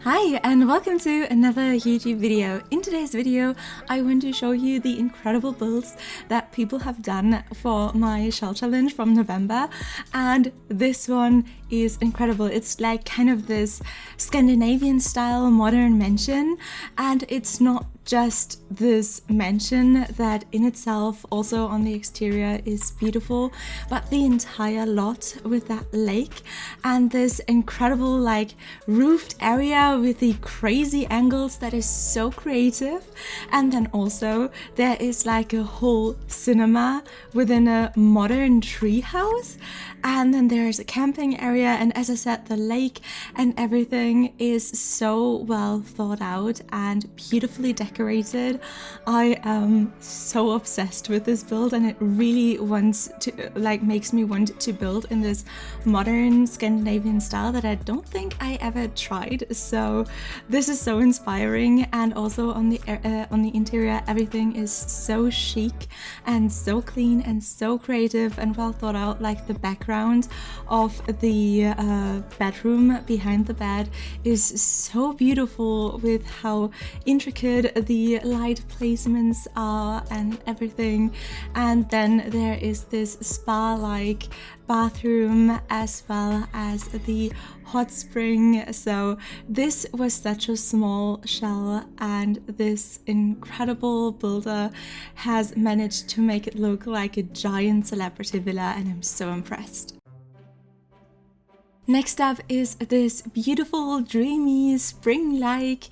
Hi and welcome to another YouTube video. In today's video I want to show you the incredible builds that people have done for my shell challenge from November, and this one is incredible. It's like kind of this Scandinavian style modern mansion, and it's not just this mansion that in itself also on the exterior is beautiful, but the entire lot with that lake and this incredible like roofed area with the crazy angles that is so creative. And then also there is like a whole cinema within a modern tree house, and then there's a camping area, and as I said, the lake and everything is so well thought out and beautifully decorated. I am so obsessed with this build, and it really makes me want to build in this modern Scandinavian style that I don't think I ever tried. So this is so inspiring, and also on the interior everything is so chic and so clean and so creative and well thought out. Like the background of the bedroom behind the bed is so beautiful with how intricate the light placements are and everything. And then there is this spa-like bathroom as well as the hot spring. So this was such a small shell, and this incredible builder has managed to make it look like a giant celebrity villa, and I'm so impressed. Next up is this beautiful, dreamy, spring-like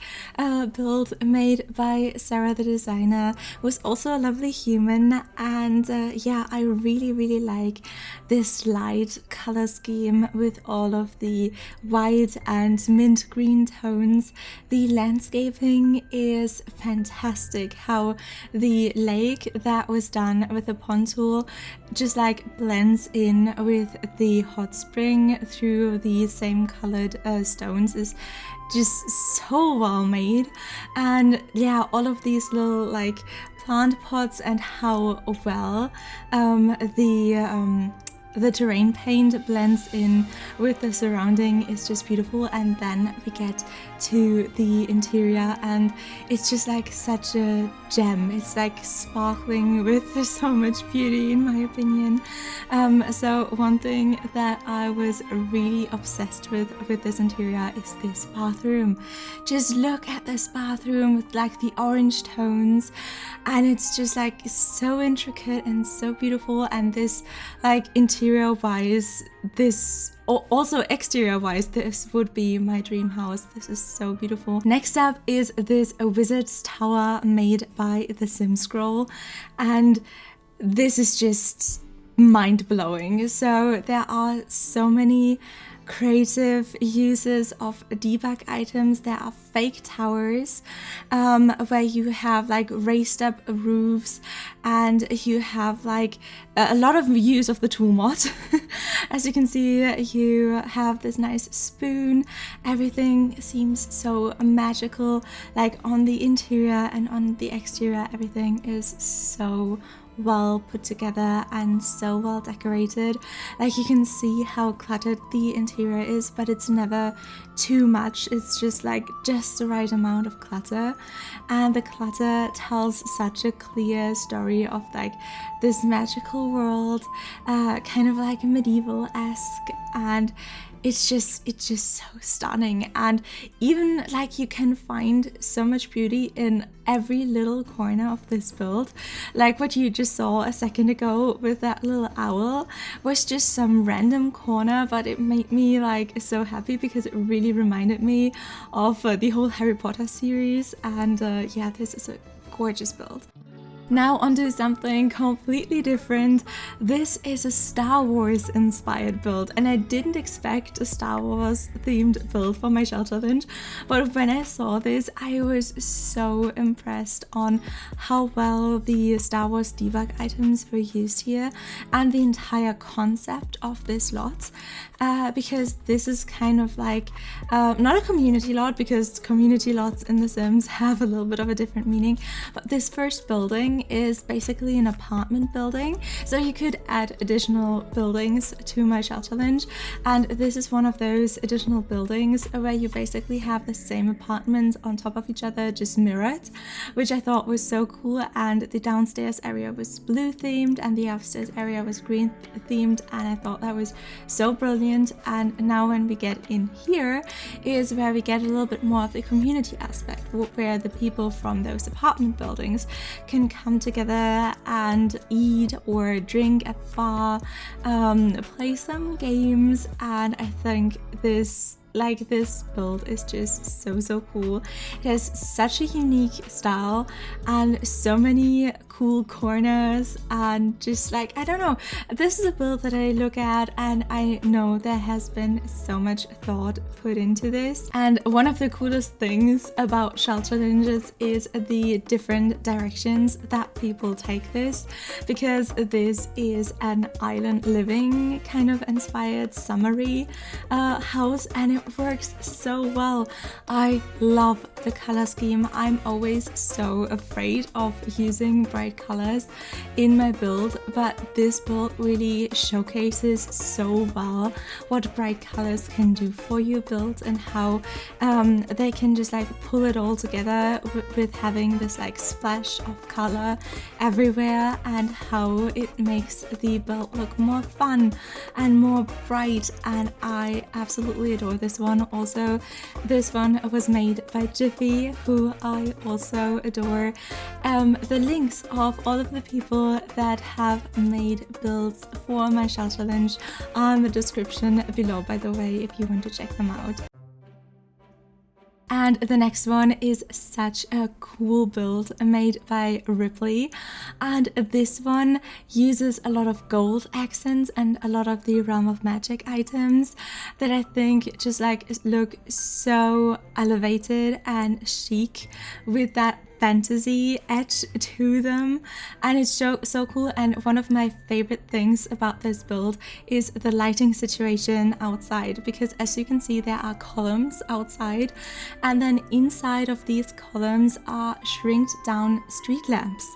build made by Sarah the designer, who's also a lovely human. And yeah, I really like this light color scheme with all of the white and mint green tones. The landscaping is fantastic. How the lake that was done with the pond tool just like blends in with the hot spring through the same colored stones is just so well made. And yeah, all of these little like plant pots and how well the terrain paint blends in with the surrounding is just beautiful. And then we get to the interior, and it's just like such a gem. It's like sparkling with so much beauty, in my opinion. So one thing that I was really obsessed with this interior is this bathroom. Just look at this bathroom with like the orange tones, and it's just like so intricate and so beautiful. And this like interior wise, this also exterior wise, this would be my dream house. This is so beautiful. Next up is this wizard's tower made by thesimscrolls, and this is just mind-blowing. So there are so many creative uses of debug items. There are fake towers where you have like raised up roofs, and you have like a lot of use of the tool mod. As you can see, you have this nice spoon. Everything seems so magical, like on the interior and on the exterior. Everything is so well put together and so well decorated. Like you can see how cluttered the interior is, but it's never too much. It's just like just the right amount of clutter, and the clutter tells such a clear story of like this magical world, kind of like medieval-esque, and it's just so stunning. And even like you can find so much beauty in every little corner of this build. Like what you just saw a second ago with that little owl was just some random corner, but it made me like so happy because it really reminded me of the whole Harry Potter series. And yeah, this is a gorgeous build. Now onto something completely different. This is a Star Wars inspired build, and I didn't expect a Star Wars themed build for my shell challenge, but when I saw this I was so impressed on how well the Star Wars debug items were used here and the entire concept of this lot, because this is kind of like not a community lot, because community lots in The Sims have a little bit of a different meaning, but this first building building is basically an apartment building, so you could add additional buildings to my shell challenge, and this is one of those additional buildings where you basically have the same apartments on top of each other, just mirrored, which I thought was so cool. And the downstairs area was blue themed and the upstairs area was green themed, and I thought that was so brilliant. And now when we get in here is where we get a little bit more of the community aspect, where the people from those apartment buildings can come together and eat or drink at the bar, play some games, and I think this build is just so cool. It has such a unique style and so many cool corners, and just like, I don't know, this is a build that I look at and I know there has been so much thought put into this. And one of the coolest things about shell challenges is the different directions that people take this, because this is an island living kind of inspired summery house, and it works so well. I love the color scheme. I'm always so afraid of using bright colors in my build, but this build really showcases so well what bright colors can do for your build, and how they can just like pull it all together with having this like splash of color everywhere, and how it makes the build look more fun and more bright. And I absolutely adore this one. Also, this one was made by xJiffie, who I also adore. The links of all of the people that have made builds for my shell challenge are in the description below, by the way, if you want to check them out. And the next one is such a cool build made by Riipley, and this one uses a lot of gold accents and a lot of the Realm of Magic items that I think just like look so elevated and chic with that fantasy edge to them, and it's so cool. And one of my favorite things about this build is the lighting situation outside, because as you can see there are columns outside, and then inside of these columns are shrinked down street lamps,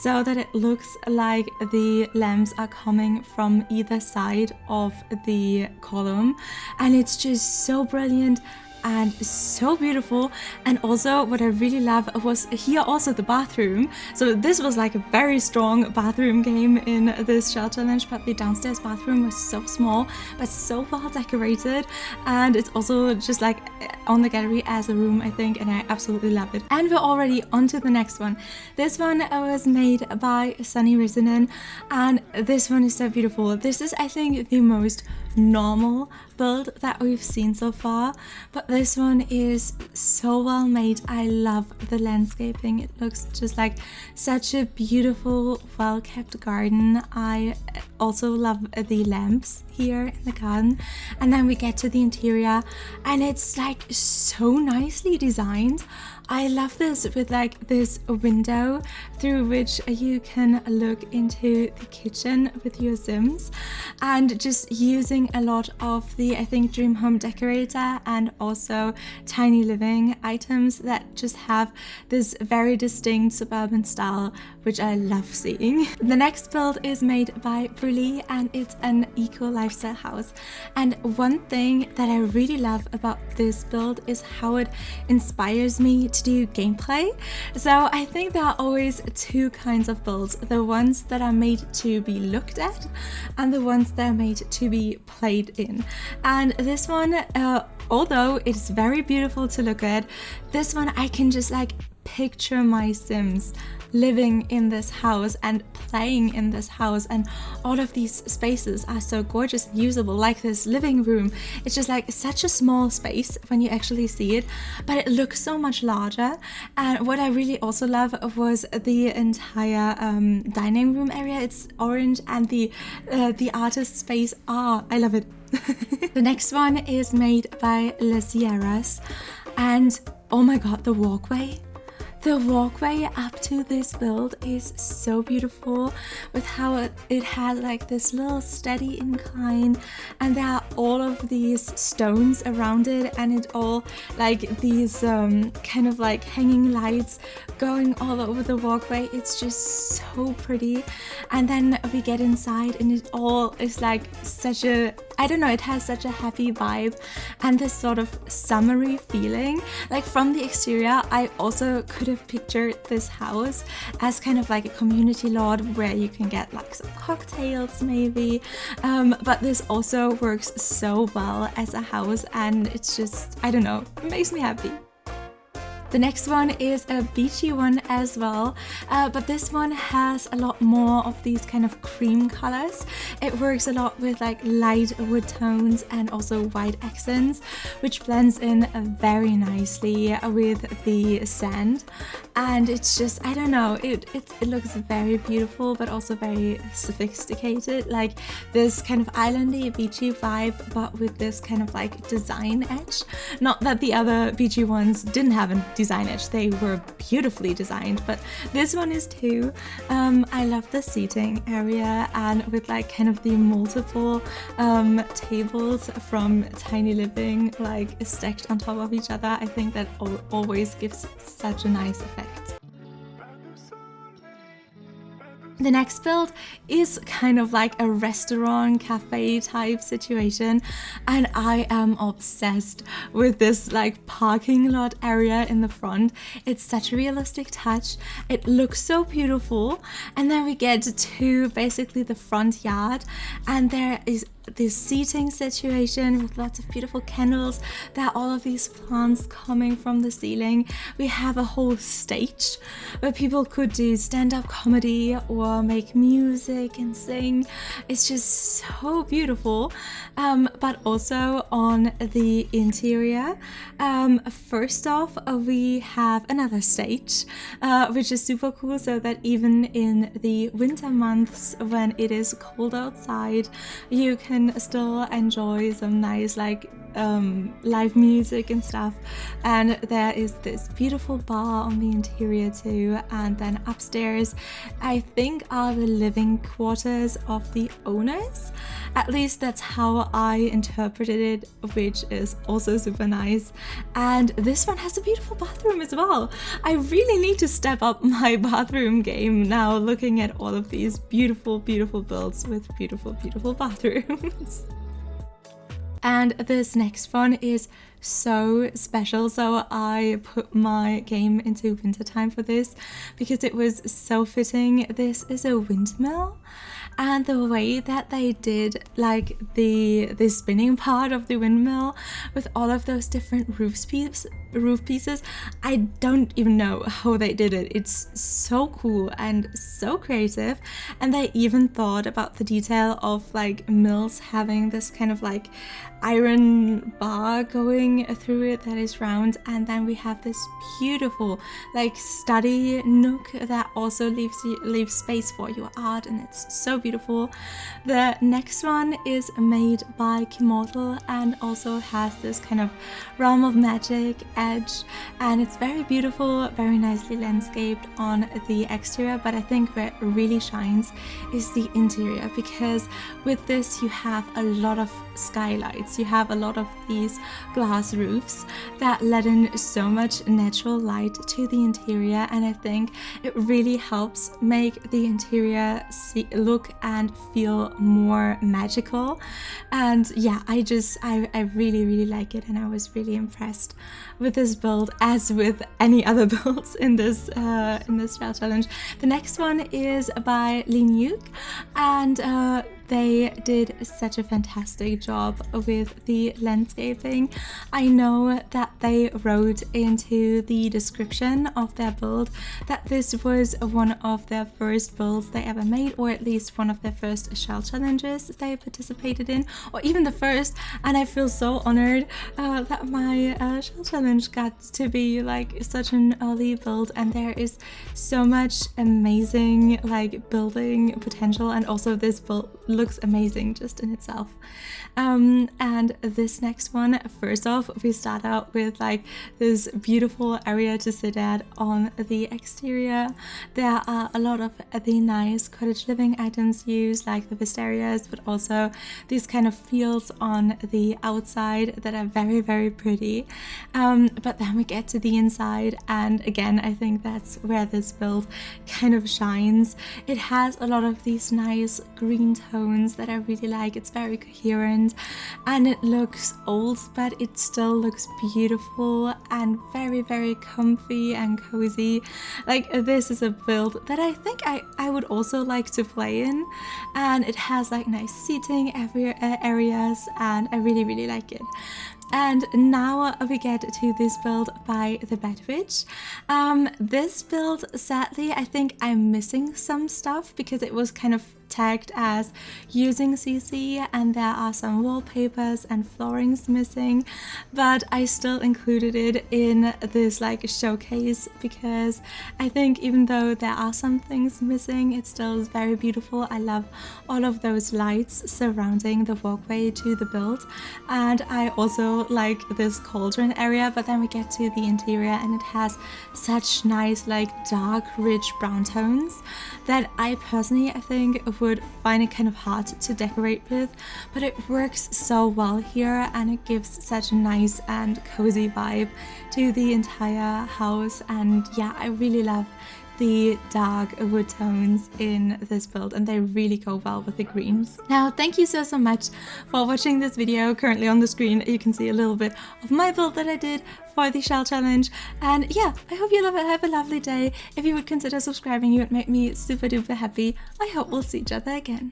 so that it looks like the lamps are coming from either side of the column, and it's just so brilliant and so beautiful. And also what I really love was here also the bathroom. So this was like a very strong bathroom game in this shell challenge, but the downstairs bathroom was so small but so well decorated, and it's also just like on the gallery as a room, I think, and I absolutely love it. And we're already on to the next one. This one was made by SunnyRissanen, and this one is so beautiful. This is, I think, the most normal build that we've seen so far, but this one is so well made. I love the landscaping. It looks just like such a beautiful, well-kept garden. I also love the lamps here in the garden, and then we get to the interior and it's like so nicely designed. I love this with like this window through which you can look into the kitchen with your Sims, and just using a lot of the, I think, Dream Home Decorator and also Tiny Living items that just have this very distinct suburban style, which I love seeing. The next build is made by Bruehlie, and it's an eco lifestyle house. And one thing that I really love about this build is how it inspires me to do gameplay. So I think there are always two kinds of builds: the ones that are made to be looked at and the ones that are made to be played in. And this one, although it's very beautiful to look at, this one I can just like picture my Sims living in this house and playing in this house, and all of these spaces are so gorgeous and usable. Like this living room, it's just like such a small space when you actually see it, but it looks so much larger. And what I really also love was the entire dining room area. It's orange, and the artist space, I love it. The next one is made by LeSierras, and oh my god, the walkway. The walkway up to this build is so beautiful with how it had like this little steady incline, and there are all of these stones around it, and it all like these kind of like hanging lights going all over the walkway. It's just so pretty. And then we get inside and it all is like such a, I don't know, it has such a happy vibe and this sort of summery feeling. Like from the exterior, I also could have pictured this house as kind of like a community lot where you can get like some cocktails maybe, but this also works so well as a house, and it's just, I don't know, it makes me happy. The next one is a beachy one as well, but this one has a lot more of these kind of cream colors. It works a lot with like light wood tones and also white accents, which blends in very nicely with the sand. And it's just, I don't know, it looks very beautiful, but also very sophisticated, like this kind of islandy beachy vibe, but with this kind of like design edge. Not that the other beachy ones didn't have a design edge, they were beautifully designed, but this one is too. I love the seating area, and with like kind of the multiple tables from Tiny Living like stacked on top of each other. I think that always gives such a nice effect. The next build is kind of like a restaurant cafe type situation, and I am obsessed with this like parking lot area in the front. It's such a realistic touch. It looks so beautiful, and then we get to basically the front yard, and there is this seating situation with lots of beautiful candles. There are all of these plants coming from the ceiling. We have a whole stage where people could do stand-up comedy or make music and sing. It's just so beautiful. But also on the interior, first off, we have another stage, which is super cool, so that even in the winter months when it is cold outside, you can still enjoy some nice like live music and stuff. And there is this beautiful bar on the interior too, and then upstairs I think are the living quarters of the owners. At least that's how I interpreted it, which is also super nice. And this one has a beautiful bathroom as well. I really need to step up my bathroom game now, looking at all of these beautiful builds with beautiful bathrooms. And this next one is so special, so I put my game into wintertime for this because it was so fitting. This is a windmill, and the way that they did like the spinning part of the windmill with all of those different roof pieces, I don't even know how they did it. It's so cool and so creative, and they even thought about the detail of like mills having this kind of like iron bar going through it that is round, and then we have this beautiful like study nook that also leaves space for your art, and it's so beautiful. The next one is made by Kimmortal and also has this kind of realm of magic edge, and it's very beautiful, very nicely landscaped on the exterior, but I think where it really shines is the interior, because with this you have a lot of skylights, you have a lot of these glass roofs that let in so much natural light to the interior, and I think it really helps make the interior look and feel more magical. And yeah, I really like it, and I was really impressed with this build, as with any other builds in this style challenge. The next one is by Linyuk, and they did such a fantastic job with the landscaping. I know that they wrote into the description of their build that this was one of their first builds they ever made, or at least one of their first shell challenges they participated in, or even the first, and I feel so honored that my shell challenge got to be like such an early build, and there is so much amazing like building potential, and also this build looks amazing just in itself. And this next one, first off, we start out with like this beautiful area to sit at on the exterior. There are a lot of the nice cottage living items used, like the wistarias, but also these kind of fields on the outside that are very, very pretty. But then we get to the inside, and again, I think that's where this build kind of shines. It has a lot of these nice green tones that I really like. It's very coherent and it looks old, but it still looks beautiful and very, very comfy and cozy. Like, this is a build that I think I would also like to play in, and it has like nice seating areas, and I really, really like it. And now we get to this build by ThatBatWitch. This build, sadly, I think I'm missing some stuff because it was kind of tagged as using CC, and there are some wallpapers and floorings missing, but I still included it in this like showcase because I think even though there are some things missing, it still is very beautiful. I love all of those lights surrounding the walkway to the build, and I also like this cauldron area. But then we get to the interior and it has such nice like dark rich brown tones that I personally, I think, would find it kind of hard to decorate with, but it works so well here, and it gives such a nice and cozy vibe to the entire house. And yeah, I really love the dark wood tones in this build, and they really go well with the greens. Now, thank you so much for watching this video. Currently on the screen you can see a little bit of my build that I did for the shell challenge, and yeah, I hope you have a lovely day. If you would consider subscribing, you would make me super duper happy. I hope we'll see each other again.